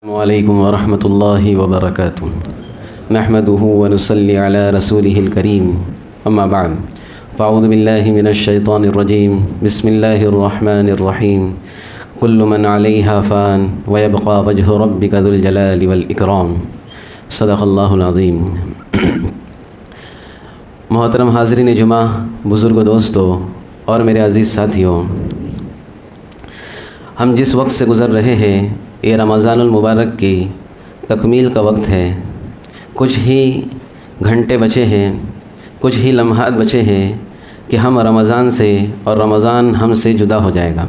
السلام علیکم ورحمۃ اللہ وبرکاتہ نحمده ونصلی علی رسوله الکریم اما بعد فاعوذ باللہ من الشیطان الرجیم بسم اللہ الرحمن الرحیم کل من علیہا فان ویبقى وجہ ربک ذو الجلال والاکرام صدق اللہ العظیم۔ محترم حاضرین جمعہ، بزرگ دوستو اور میرے عزیز ساتھیوں، ہم جس وقت سے گزر رہے ہیں یہ رمضان المبارک کی تکمیل کا وقت ہے۔ کچھ ہی گھنٹے بچے ہیں، کچھ ہی لمحات بچے ہیں کہ ہم رمضان سے اور رمضان ہم سے جدا ہو جائے گا۔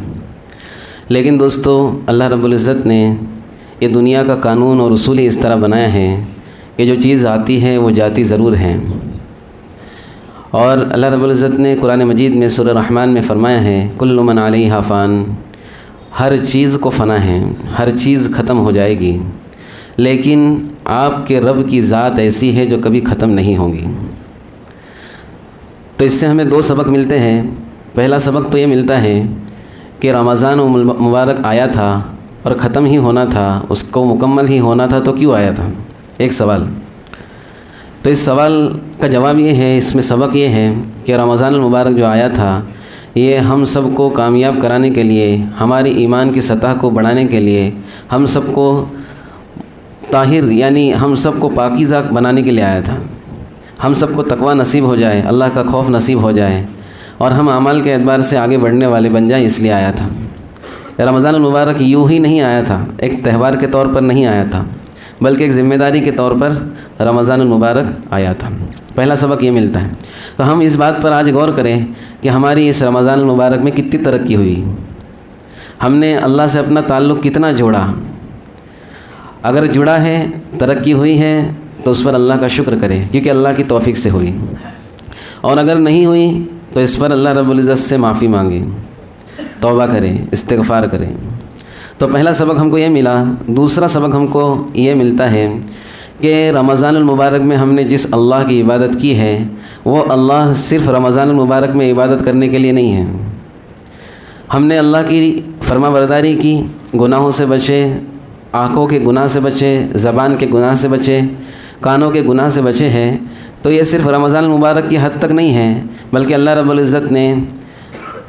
لیکن دوستو، اللہ رب العزت نے یہ دنیا کا قانون اور اصول ہی اس طرح بنایا ہے کہ جو چیز آتی ہے وہ جاتی ضرور ہے۔ اور اللہ رب العزت نے قرآن مجید میں سورہ رحمان میں فرمایا ہے کل من علیہا فان، ہر چیز کو فنا ہے، ہر چیز ختم ہو جائے گی، لیکن آپ کے رب کی ذات ایسی ہے جو کبھی ختم نہیں ہوگی۔ تو اس سے ہمیں دو سبق ملتے ہیں۔ پہلا سبق تو یہ ملتا ہے کہ رمضان مبارک آیا تھا اور ختم ہی ہونا تھا، اس کو مکمل ہی ہونا تھا، تو کیوں آیا تھا؟ ایک سوال۔ تو اس سوال کا جواب یہ ہے، اس میں سبق یہ ہے کہ رمضان المبارک جو آیا تھا یہ ہم سب کو کامیاب کرانے کے لیے، ہماری ایمان کی سطح کو بڑھانے کے لیے، ہم سب کو طاہر یعنی ہم سب کو پاکیزہ بنانے کے لیے آیا تھا۔ ہم سب کو تقوی نصیب ہو جائے، اللہ کا خوف نصیب ہو جائے اور ہم اعمال کے اعتبار سے آگے بڑھنے والے بن جائیں، اس لیے آیا تھا۔ رمضان المبارک یوں ہی نہیں آیا تھا، ایک تہوار کے طور پر نہیں آیا تھا، بلکہ ایک ذمہ داری کے طور پر رمضان المبارک آیا تھا۔ پہلا سبق یہ ملتا ہے۔ تو ہم اس بات پر آج غور کریں کہ ہماری اس رمضان المبارک میں کتنی ترقی ہوئی، ہم نے اللہ سے اپنا تعلق کتنا جوڑا۔ اگر جڑا ہے، ترقی ہوئی ہے، تو اس پر اللہ کا شکر کرے، کیونکہ اللہ کی توفیق سے ہوئی، اور اگر نہیں ہوئی تو اس پر اللہ رب العزت سے معافی مانگے، توبہ کرے، استغفار کرے۔ تو پہلا سبق ہم کو یہ ملا۔ دوسرا سبق ہم کو یہ ملتا ہے کہ رمضان المبارک میں ہم نے جس اللہ کی عبادت کی ہے وہ اللہ صرف رمضان المبارک میں عبادت کرنے کے لیے نہیں ہے۔ ہم نے اللہ کی فرما برداری کی، گناہوں سے بچے، آنکھوں کے گناہ سے بچے، زبان کے گناہ سے بچے، کانوں کے گناہ سے بچے ہیں، تو یہ صرف رمضان المبارک کی حد تک نہیں ہے، بلکہ اللہ رب العزت نے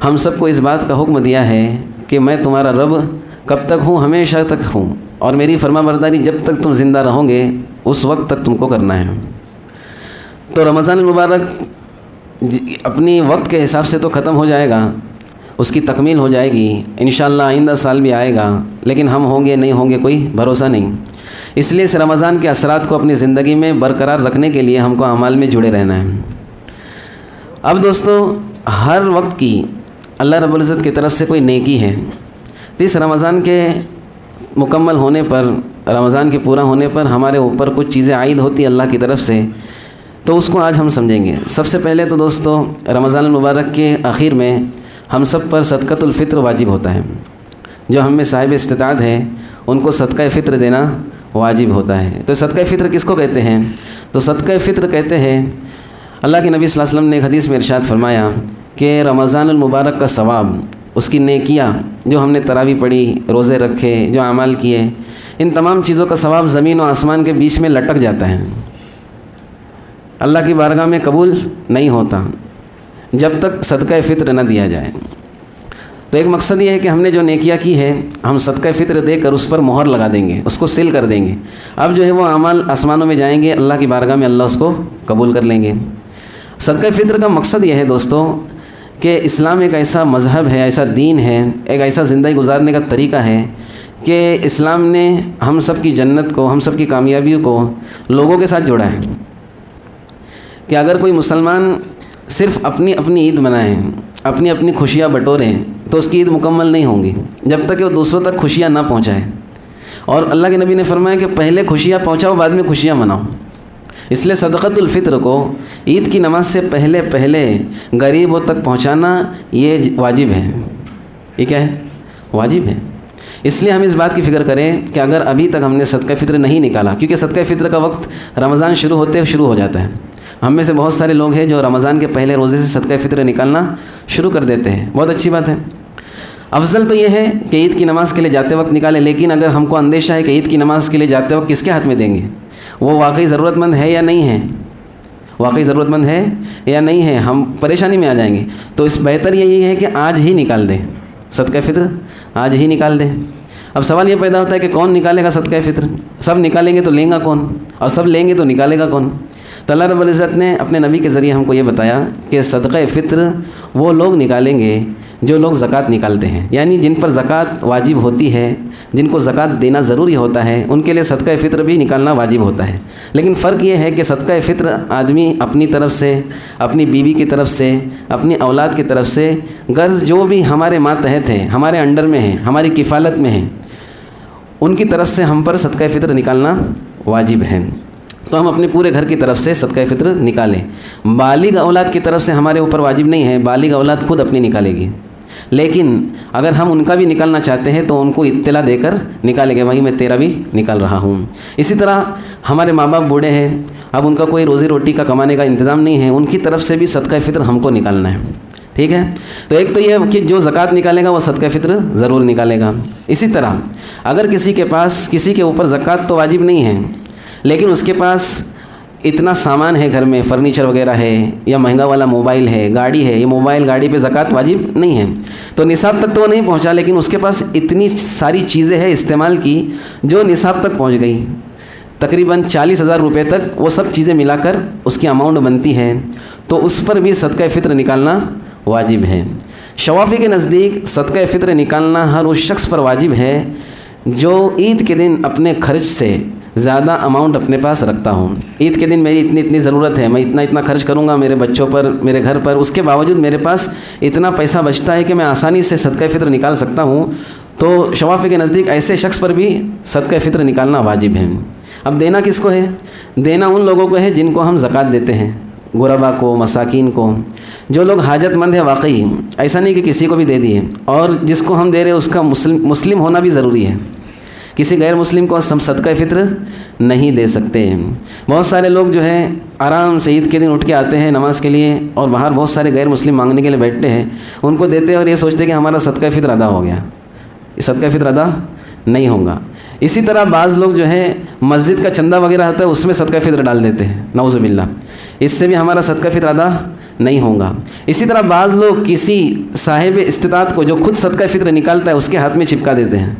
ہم سب کو اس بات کا حکم دیا ہے کہ میں تمہارا رب کب تک ہوں؟ ہمیشہ تک ہوں، اور میری فرما برداری جب تک تم زندہ رہو گے اس وقت تک تم کو کرنا ہے۔ تو رمضان المبارک اپنی وقت کے حساب سے تو ختم ہو جائے گا، اس کی تکمیل ہو جائے گی، انشاءاللہ آئندہ سال بھی آئے گا، لیکن ہم ہوں گے نہیں ہوں گے کوئی بھروسہ نہیں۔ اس لیے اس رمضان کے اثرات کو اپنی زندگی میں برقرار رکھنے کے لیے ہم کو اعمال میں جڑے رہنا ہے۔ اب دوستو، ہر وقت کی اللہ رب العزت کی طرف سے کوئی نیکی ہے، اس رمضان کے مکمل ہونے پر، رمضان کے پورا ہونے پر ہمارے اوپر کچھ چیزیں عائد ہوتی ہیں اللہ کی طرف سے، تو اس کو آج ہم سمجھیں گے۔ سب سے پہلے تو دوستو، رمضان المبارک کے آخر میں ہم سب پر صدقۃ الفطر واجب ہوتا ہے۔ جو ہم میں صاحب استطاعت ہے ان کو صدقہ فطر دینا واجب ہوتا ہے۔ تو صدقہ فطر کس کو کہتے ہیں؟ تو صدقہ فطر کہتے ہیں، اللہ کے نبی صلی اللہ علیہ وسلم نے ایک حدیث میں ارشاد فرمایا کہ رمضان المبارک کا ثواب، اس کی نیکیاں، جو ہم نے تراویح پڑھی، روزے رکھے، جو اعمال کیے، ان تمام چیزوں کا ثواب زمین و آسمان کے بیچ میں لٹک جاتا ہے، اللہ کی بارگاہ میں قبول نہیں ہوتا جب تک صدقہ فطر نہ دیا جائے۔ تو ایک مقصد یہ ہے کہ ہم نے جو نیکیاں کی ہے ہم صدقہ فطر دے کر اس پر مہر لگا دیں گے، اس کو سیل کر دیں گے۔ اب جو ہے وہ اعمال آسمانوں میں جائیں گے، اللہ کی بارگاہ میں اللہ اس کو قبول کر لیں گے۔ صدقہ فطر کا مقصد یہ ہے دوستو کہ اسلام ایک ایسا مذہب ہے، ایسا دین ہے، ایک ایسا زندگی گزارنے کا طریقہ ہے کہ اسلام نے ہم سب کی جنت کو، ہم سب کی کامیابیوں کو لوگوں کے ساتھ جوڑا ہے۔ کہ اگر کوئی مسلمان صرف اپنی اپنی عید منائے، اپنی اپنی خوشیاں بٹوریں، تو اس کی عید مکمل نہیں ہوگی جب تک کہ وہ دوسروں تک خوشیاں نہ پہنچائے۔ اور اللہ کے نبی نے فرمایا کہ پہلے خوشیاں پہنچاؤ، بعد میں خوشیاں مناؤ۔ اس لیے صدقۃ الفطر کو عید کی نماز سے پہلے غریبوں تک پہنچانا یہ واجب ہے۔ یہ کیا ہے؟ واجب ہے۔ اس لیے ہم اس بات کی فکر کریں کہ اگر ابھی تک ہم نے صدقہ فطر نہیں نکالا، کیونکہ صدقہ فطر کا وقت رمضان شروع ہوتے شروع ہو جاتا ہے۔ ہم میں سے بہت سارے لوگ ہیں جو رمضان کے پہلے روزے سے صدقہ فطر نکالنا شروع کر دیتے ہیں، بہت اچھی بات ہے۔ افضل تو یہ ہے کہ عید کی نماز کے لیے جاتے وقت نکالیں، لیکن اگر ہم کو اندیشہ ہے کہ عید کی نماز کے لیے جاتے وقت کس کے ہاتھ میں دیں گے، وہ واقعی ضرورت مند ہے یا نہیں ہے، واقعی ضرورت مند ہے یا نہیں ہے، ہم پریشانی میں آ جائیں گے، تو اس بہتر یہی ہے کہ آج ہی نکال دیں صدقہ فطر، آج ہی نکال دیں۔ اب سوال یہ پیدا ہوتا ہے کہ کون نکالے گا صدقہ فطر؟ سب نکالیں گے تو لیں گا کون، اور سب لیں گے تو نکالے گا کون؟ تو اللہ رب العزت نے اپنے نبی کے ذریعے ہم کو یہ بتایا کہ صدقہ فطر وہ لوگ نکالیں گے جو لوگ زکوٰۃ نکالتے ہیں، یعنی جن پر زکوٰۃ واجب ہوتی ہے، جن کو زکوٰۃ دینا ضروری ہوتا ہے، ان کے لیے صدقہ فطر بھی نکالنا واجب ہوتا ہے۔ لیکن فرق یہ ہے کہ صدقہ فطر آدمی اپنی طرف سے، اپنی بیوی کی طرف سے، اپنی اولاد کی طرف سے، غرض جو بھی ہمارے ماتحت ہیں، ہمارے انڈر میں ہیں، ہماری کفالت میں ہیں، ان کی طرف سے ہم پر صدقہ فطر نکالنا واجب ہے، تو ہم اپنے پورے گھر کی طرف سے صدقہ فطر نکالیں۔ بالغ اولاد کی طرف سے ہمارے اوپر واجب نہیں ہے، بالغ اولاد خود اپنی نکالے گی، لیکن اگر ہم ان کا بھی نکالنا چاہتے ہیں تو ان کو اطلاع دے کر نکالیں گے، بھائی میں تیرا بھی نکال رہا ہوں۔ اسی طرح ہمارے ماں باپ بوڑھے ہیں، اب ان کا کوئی روزی روٹی کا کمانے کا انتظام نہیں ہے، ان کی طرف سے بھی صدقہ فطر ہم کو نکالنا ہے، ٹھیک ہے؟ تو ایک تو یہ کہ جو زکوٰۃ نکالے گا وہ صدقہ فطر ضرور نکالے گا۔ اسی طرح اگر کسی کے اوپر زکوٰۃ تو واجب نہیں ہے، لیکن اس کے پاس اتنا سامان ہے گھر میں، فرنیچر وغیرہ ہے، یا مہنگا والا موبائل ہے، گاڑی ہے، یہ موبائل گاڑی پہ زکوٰۃ واجب نہیں ہے، تو نصاب تک تو وہ نہیں پہنچا، لیکن اس کے پاس اتنی ساری چیزیں ہیں استعمال کی جو نصاب تک پہنچ گئی، تقریباً 40,000 روپے تک وہ سب چیزیں ملا کر اس کی اماؤنٹ بنتی ہے، تو اس پر بھی صدقہ فطر نکالنا واجب ہے۔ شوافی کے نزدیک صدقہ فطر نکالنا ہر اس شخص پر واجب ہے جو عید کے دن اپنے خرچ سے زیادہ اماؤنٹ اپنے پاس رکھتا ہوں۔ عید کے دن میری اتنی ضرورت ہے، میں اتنا خرچ کروں گا میرے بچوں پر، میرے گھر پر، اس کے باوجود میرے پاس اتنا پیسہ بچتا ہے کہ میں آسانی سے صدقہ فطر نکال سکتا ہوں، تو شوافی کے نزدیک ایسے شخص پر بھی صدقہ فطر نکالنا واجب ہے۔ اب دینا کس کو ہے؟ دینا ان لوگوں کو ہے جن کو ہم زکوٰۃ دیتے ہیں، غربا کو، مساکین کو، جو لوگ حاجت مند ہے واقعی، ایسا نہیں کہ کسی کو بھی دے دیے، اور جس کو ہم دے رہے ہیں اس کا مسلم ہونا بھی ضروری ہے، کسی غیر مسلم کو ہم صدقہ فطر نہیں دے سکتے۔ بہت سارے لوگ جو ہے آرام سے عید کے دن اٹھ کے آتے ہیں نماز کے لیے، اور باہر بہت سارے غیر مسلم مانگنے کے لیے بیٹھتے ہیں، ان کو دیتے ہیں اور یہ سوچتے ہیں کہ ہمارا صدقہ فطر ادا ہو گیا، یہ صدقہ فطر ادا نہیں ہوگا۔ اسی طرح بعض لوگ جو ہے مسجد کا چندہ وغیرہ ہوتا ہے اس میں صدقہ فطر ڈال دیتے ہیں، نعوذ باللہ، اس سے بھی ہمارا صدقہ فطر ادا نہیں ہوگا۔ اسی طرح بعض لوگ کسی صاحب استطاعت کو جو خود صدقہ فطر نکالتا ہے اس کے ہاتھ میں چپکا دیتے ہیں،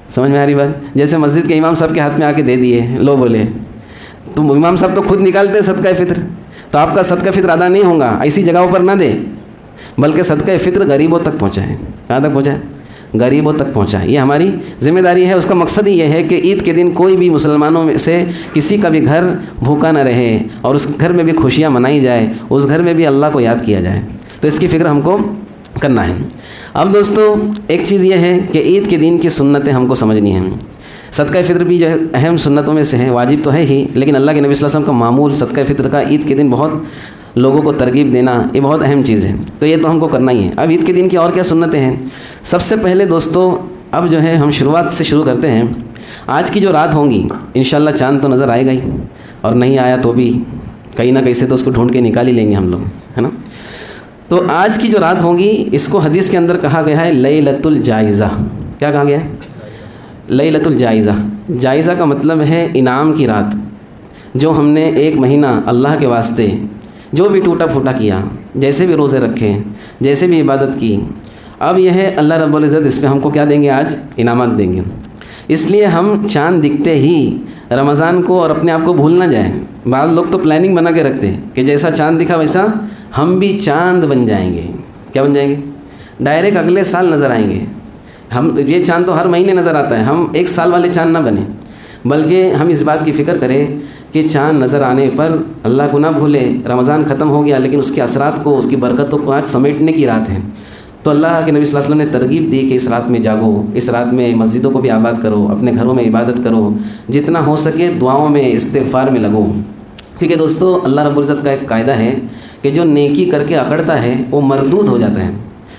سمجھ میں آ رہی بات؟ جیسے مسجد کے امام صاحب کے ہاتھ میں آ کے دے دیے، لو بولے، تو امام صاحب تو خود نکالتے ہیں صدقہ فطر، تو آپ کا صدقہ فطر ادا نہیں ہوگا، ایسی جگہوں پر نہ دیں، بلکہ صدقہ فطر غریبوں تک پہنچائیں۔ کہاں تک پہنچائیں؟ غریبوں تک پہنچائیں، یہ ہماری ذمہ داری ہے۔ اس کا مقصد ہی یہ ہے کہ عید کے دن کوئی بھی مسلمانوں میں سے کسی کا بھی گھر بھوکا نہ رہے، اور اس گھر میں بھی خوشیاں منائی جائے، اس گھر میں بھی اللہ کو یاد کیا جائے، تو اس کی فکر ہم کو کرنا ہے۔ اب دوستو ایک چیز یہ ہے کہ عید کے دن کی سنتیں ہم کو سمجھنی ہیں۔ صدقہ فطر بھی جو ہے اہم سنتوں میں سے ہے، واجب تو ہے ہی، لیکن اللہ کے نبی صلی اللہ علیہ وسلم کا معمول صدقہ فطر کا عید کے دن بہت لوگوں کو ترغیب دینا، یہ بہت اہم چیز ہے، تو یہ تو ہم کو کرنا ہی ہے۔ اب عید کے دن کی اور کیا سنتیں ہیں؟ سب سے پہلے دوستو اب جو ہے ہم شروعات سے شروع کرتے ہیں۔ آج کی جو رات ہوں گی انشاءاللہ چاند تو نظر آئے گا ہی، اور نہیں آیا تو بھی کہیں نہ کہیں سے تو اس کو ڈھونڈ کے نکال ہی لیں گے ہم لوگ، ہے نا؟ تو آج کی جو رات ہوں گی اس کو حدیث کے اندر کہا گیا ہے لیلۃ الجائزہ۔ کیا کہا گیا ہے؟ لیلۃ الجائزہ۔ جائزہ کا مطلب ہے انعام کی رات، جو ہم نے ایک مہینہ اللہ کے واسطے جو بھی ٹوٹا پھوٹا کیا، جیسے بھی روزے رکھے، جیسے بھی عبادت کی، اب یہ ہے اللہ رب العزت اس پہ ہم کو کیا دیں گے؟ آج انعامات دیں گے۔ اس لیے ہم چاند دکھتے ہی رمضان کو اور اپنے آپ کو بھول نہ جائیں۔ بعض لوگ تو پلاننگ بنا کے رکھتے ہیں کہ جیسا چاند دکھا ویسا ہم بھی چاند بن جائیں گے۔ کیا بن جائیں گے؟ ڈائریکٹ اگلے سال نظر آئیں گے ہم۔ یہ چاند تو ہر مہینے نظر آتا ہے، ہم ایک سال والے چاند نہ بنیں، بلکہ ہم اس بات کی فکر کریں کہ چاند نظر آنے پر اللہ کو نہ بھولے۔ رمضان ختم ہو گیا لیکن اس کے اثرات کو، اس کی برکتوں کو آج سمیٹنے کی رات ہے، تو اللہ کے نبی صلی اللہ علیہ وسلم نے ترغیب دی کہ اس رات میں جاگو، اس رات میں مسجدوں کو بھی آباد کرو، اپنے گھروں میں عبادت کرو، جتنا ہو سکے دعاؤں میں، استغفار میں لگو۔ کیونکہ دوستو اللہ رب العزت کا ایک قاعدہ ہے کہ جو نیکی کر کے اکڑتا ہے وہ مردود ہو جاتا ہے۔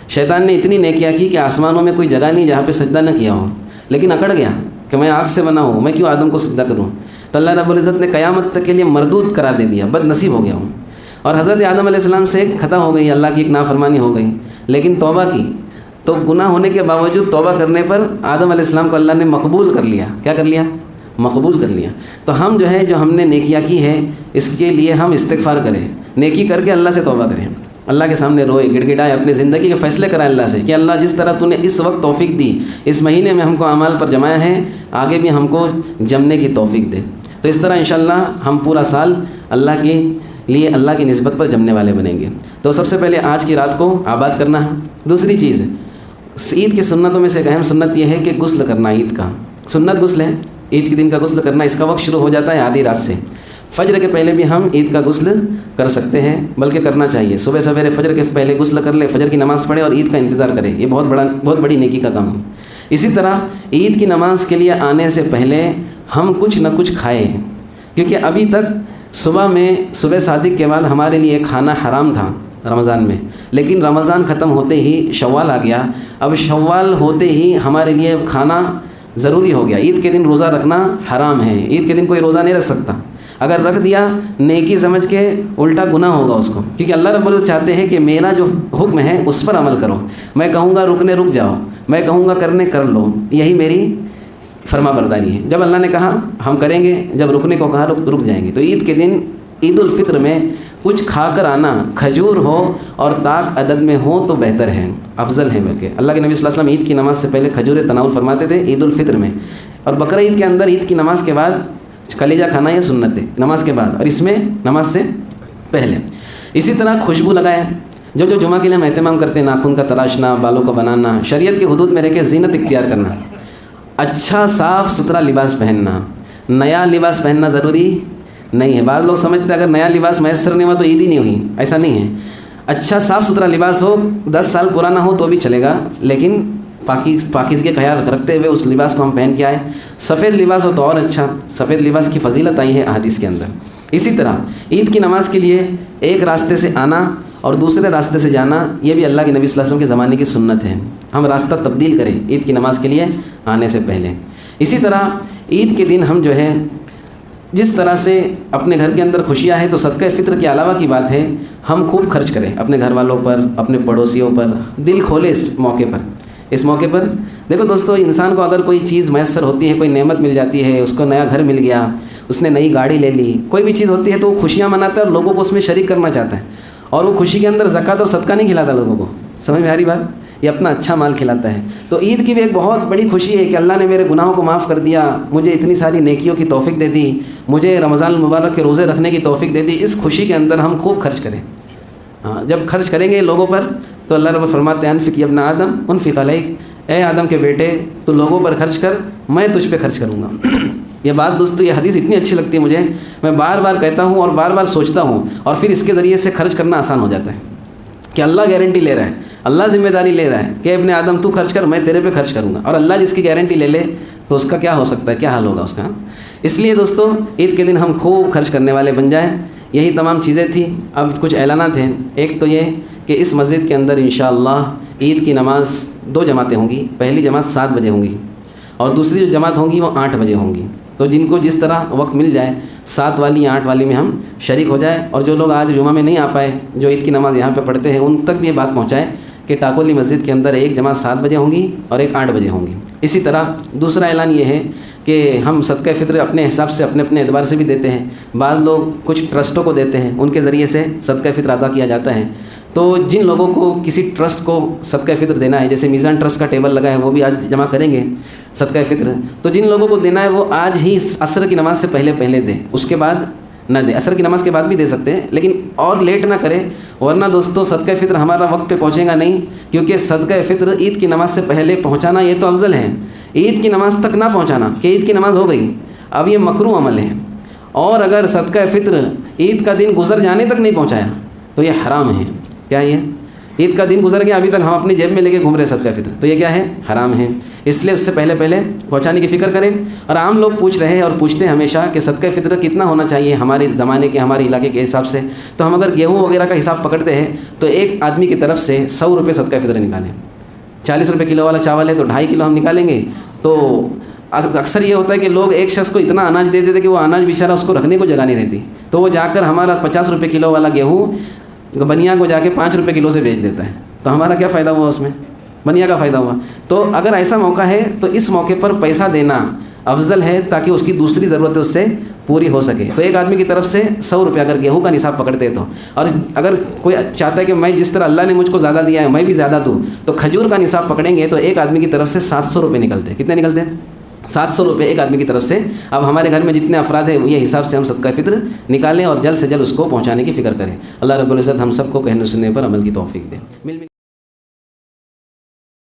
شیطان نے اتنی نیکیاں کی کہ آسمانوں میں کوئی جگہ نہیں جہاں پہ سجدہ نہ کیا ہو، لیکن اکڑ گیا کہ میں آگ سے بنا ہوں، میں کیوں آدم کو سجدہ کروں؟ تو اللہ رب العزت نے قیامت تک کے لیے مردود قرار دے دیا، بد نصیب ہو گیا ہوں۔ اور حضرت آدم علیہ السلام سے خطا ہو گئی، اللہ کی ایک نافرمانی ہو گئی، لیکن توبہ کی تو گناہ ہونے کے باوجود توبہ کرنے پر آدم علیہ السلام کو اللہ نے مقبول کر لیا. کیا کر لیا؟ مقبول کر لیا. تو ہم جو ہے جو ہم نے نیکیاں کی ہے اس کے لیے ہم استغفار کریں, نیکی کر کے اللہ سے توبہ کریں, اللہ کے سامنے روئے, گڑ گڑائے, اپنے زندگی کے فیصلے کرائے اللہ سے کہ اللہ جس طرح تو نے اس وقت توفیق دی, اس مہینے میں ہم کو اعمال پر جمایا ہے, آگے بھی ہم کو جمنے کی توفیق دے. تو اس طرح انشاءاللہ ہم پورا سال اللہ کے لیے اللہ کی نسبت پر جمنے والے بنیں گے. تو سب سے پہلے آج کی رات کو آباد کرنا ہے. دوسری چیز عید کی سنتوں میں سے ایک اہم سنت یہ ہے کہ غسل کرنا. عید کا سنت غسل ہے, عید کے دن کا غسل کرنا. اس کا وقت شروع ہو جاتا ہے آدھی رات سے. فجر کے پہلے بھی ہم عید کا غسل کر سکتے ہیں, بلکہ کرنا چاہیے. صبح سویرے فجر کے پہلے غسل کر لے, فجر کی نماز پڑھے اور عید کا انتظار کرے. یہ بہت بڑی نیکی کا کام ہے. اسی طرح عید کی نماز کے لیے آنے سے پہلے ہم کچھ نہ کچھ کھائیں, کیونکہ ابھی تک صبح صادق کے بعد ہمارے لیے کھانا حرام تھا رمضان میں, لیکن رمضان ختم ہوتے ہی شوال آ گیا. اب شوال ہوتے ہی ہمارے لیے کھانا ضروری ہو گیا. عید کے دن روزہ رکھنا حرام ہے. عید کے دن کوئی روزہ نہیں رکھ سکتا. اگر رکھ دیا نیکی سمجھ کے الٹا گناہ ہوگا اس کو, کیونکہ اللہ رب العزت چاہتے ہیں کہ میرا جو حکم ہے اس پر عمل کرو. میں کہوں گا رکنے رک جاؤ, میں کہوں گا کرنے کر لو, یہی میری فرما برداری ہے. جب اللہ نے کہا ہم کریں گے, جب رکنے کو کہا رک جائیں گے. تو عید کے دن عید الفطر میں کچھ کھا کر آنا, کھجور ہو اور طاق عدد میں ہو تو بہتر ہے, افضل ہے. بلکہ اللہ کے نبی صلی اللہ علیہ وسلم عید کی نماز سے پہلے کھجور تناول فرماتے تھے عید الفطر میں, اور بقرہ عید کے اندر عید کی نماز کے بعد کلیجہ کھانا یہ سنت ہے نماز کے بعد, اور اس میں نماز سے پہلے. اسی طرح خوشبو لگائے. جو جمعہ کے لیے ہم اہتمام کرتے ہیں, ناخن کا تراشنا, بالوں کو بنانا, شریعت کے حدود میں رہ کے زینت اختیار کرنا, اچھا صاف ستھرا لباس پہننا. نیا لباس پہننا ضروری نہیں ہے. بعض لوگ سمجھتے ہیں اگر نیا لباس میسر نہیں ہوا تو عید ہی نہیں ہوئی. ایسا نہیں ہے. اچھا صاف ستھرا لباس ہو, 10 سال پرانا ہو تو بھی چلے گا, لیکن پاکیزگی کا خیال رکھتے ہوئے اس لباس کو ہم پہن کے آئے. سفید لباس ہو تو اور اچھا, سفید لباس کی فضیلت آئی ہے احادیث کے اندر. اسی طرح عید کی نماز کے لیے ایک راستے سے آنا اور دوسرے راستے سے جانا, یہ بھی اللہ کے نبی صلی اللہ علیہ وسلم کے زمانے کی سنت ہے. ہم راستہ تبدیل کریں عید کی نماز کے لیے آنے سے پہلے. اسی طرح عید کے دن ہم جو ہے جس طرح سے اپنے گھر کے اندر خوشیاں ہیں, تو صدقہ فطر کے علاوہ کی بات ہے ہم خوب خرچ کریں اپنے گھر والوں پر, اپنے پڑوسیوں پر. دل کھولے اس موقع پر. اس موقع پر دیکھو دوستو, انسان کو اگر کوئی چیز میسر ہوتی ہے, کوئی نعمت مل جاتی ہے, اس کو نیا گھر مل گیا, اس نے نئی گاڑی لے لی, کوئی بھی چیز ہوتی ہے تو وہ خوشیاں مناتا ہے اور لوگوں کو اس میں شریک کرنا چاہتا ہے. اور وہ خوشی کے اندر زکوٰۃ اور صدقہ نہیں کھلاتا لوگوں کو. سمجھ میں آ رہی بات؟ یہ اپنا اچھا مال کھلاتا ہے. تو عید کی بھی ایک بہت بڑی خوشی ہے کہ اللہ نے میرے گناہوں کو معاف کر دیا, مجھے اتنی ساری نیکیوں کی توفیق دے دی, مجھے رمضان المبارک کے روزے رکھنے کی توفیق دے دی. اس خوشی کے اندر ہم خوب خرچ کریں. جب خرچ کریں گے لوگوں پر تو اللہ رب فرماتے ہیں انفق یا ابن آدم انفق علیک, اے آدم کے بیٹے تو لوگوں پر خرچ کر, میں تجھ پہ خرچ کروں گا. یہ بات دوستو, یہ حدیث اتنی اچھی لگتی ہے مجھے, میں بار بار کہتا ہوں اور بار بار سوچتا ہوں, اور پھر اس کے ذریعے سے خرچ کرنا آسان ہو جاتا ہے کہ اللہ گارنٹی لے رہا ہے, اللہ ذمہ داری لے رہا ہے کہ ابن آدم تو خرچ کر, میں تیرے پہ خرچ کروں گا. اور اللہ جس کی گارنٹی لے لے تو اس کا کیا ہو سکتا ہے, کیا حال ہوگا اس کا. اس لیے دوستو عید کے دن ہم خوب خرچ کرنے والے بن جائیں. یہی تمام چیزیں تھیں. اب کچھ اعلانات ہیں. ایک تو یہ کہ اس مسجد کے اندر انشاءاللہ عید کی نماز 2 جماعتیں ہوں گی. پہلی جماعت 7 بجے ہوں گی اور دوسری جو جماعت ہوں گی وہ 8 بجے ہوں گی. تو جن کو جس طرح وقت مل جائے 7 والی یا 8 والی میں ہم شریک ہو جائے. اور جو لوگ آج جمعہ میں نہیں آ پائے, جو عید کی نماز یہاں پہ پڑھتے ہیں, ان تک بھی یہ بات پہنچائے کہ ٹاکولی مسجد کے اندر ایک جماعت 7 بجے ہوں گی اور ایک 8 بجے ہوں گی. اسی طرح دوسرا اعلان یہ ہے کہ ہم صدقہ فطر اپنے حساب سے اپنے اعتبار سے بھی دیتے ہیں. بعض لوگ کچھ ٹرسٹوں کو دیتے ہیں, ان کے ذریعے سے صدقہ فطر ادا کیا جاتا ہے. تو جن لوگوں کو کسی ٹرسٹ کو صدقہ فطر دینا ہے, جیسے میزان ٹرسٹ کا ٹیبل لگا ہے وہ بھی آج جمع کریں گے صدقہ فطر, تو جن لوگوں کو دینا ہے وہ آج ہی عصر کی نماز سے پہلے دیں, اس کے بعد نہ دے. عصر کی نماز کے بعد بھی دے سکتے ہیں لیکن اور لیٹ نہ کرے, ورنہ دوستو صدقہ فطر ہمارا وقت پہ پہنچے گا نہیں. کیونکہ صدقہ فطر عید کی نماز سے پہلے پہنچانا یہ تو افضل ہے, عید کی نماز تک نہ پہنچانا کہ عید کی نماز ہو گئی, اب یہ مکروہ عمل ہے. اور اگر صدقہ فطر عید کا دن گزر جانے تک نہیں پہنچایا تو یہ حرام ہے. کیا یہ عید کا دن گزر گیا, ابھی تک ہم اپنی جیب میں لے کے گھوم رہے صدقہ فطر, تو یہ کیا ہے, حرام ہے. اس لیے اس سے پہلے پہنچانے کی فکر کریں. اور عام لوگ پوچھ رہے ہیں اور پوچھتے ہیں ہمیشہ کہ صدقہ فطر کتنا ہونا چاہیے ہمارے زمانے کے, ہمارے علاقے کے حساب سے. تو ہم اگر گیہوں وغیرہ کا حساب پکڑتے ہیں تو ایک آدمی کی طرف سے 100 روپے صدقہ فطر نکالیں. 40 روپے کلو والا چاول ہے تو 2.5 کلو ہم نکالیں گے. تو اکثر یہ ہوتا ہے کہ لوگ ایک شخص کو اتنا اناج دے دیتے کہ وہ اناج بیچارہ اس کو رکھنے کو جگہ نہیں رہتی, تو وہ جا کر ہمارا 50 روپے کلو والا گیہوں بنیا کو جا کے 5 روپے کلو سے بیچ دیتا ہے. تو ہمارا کیا فائدہ ہوا اس میں, بنیا کا فائدہ ہوا. تو اگر ایسا موقع ہے تو اس موقع پر پیسہ دینا افضل ہے تاکہ اس کی دوسری ضرورتیں اس سے پوری ہو سکے. تو ایک آدمی کی طرف سے 100 روپے اگر گیہوں کا نصاب پکڑتے تو، اور اگر کوئی چاہتا ہے کہ میں جس طرح اللہ نے مجھ کو زیادہ دیا ہے میں بھی زیادہ دوں، تو کھجور کا نصاب پکڑیں گے تو ایک آدمی کی طرف سے 700 روپے نکلتے. کتنے نکلتے ہیں؟ 700 روپے ایک آدمی کی طرف سے. اب ہمارے گھر میں جتنے افراد ہیں یہ حساب سے ہم صدقہ فطر نکالیں اور جلد سے جلد اس کو پہنچانے کی فکر کریں. اللہ رب العزت ہم سب کو کہنے سننے پر عمل کی توفیق دے.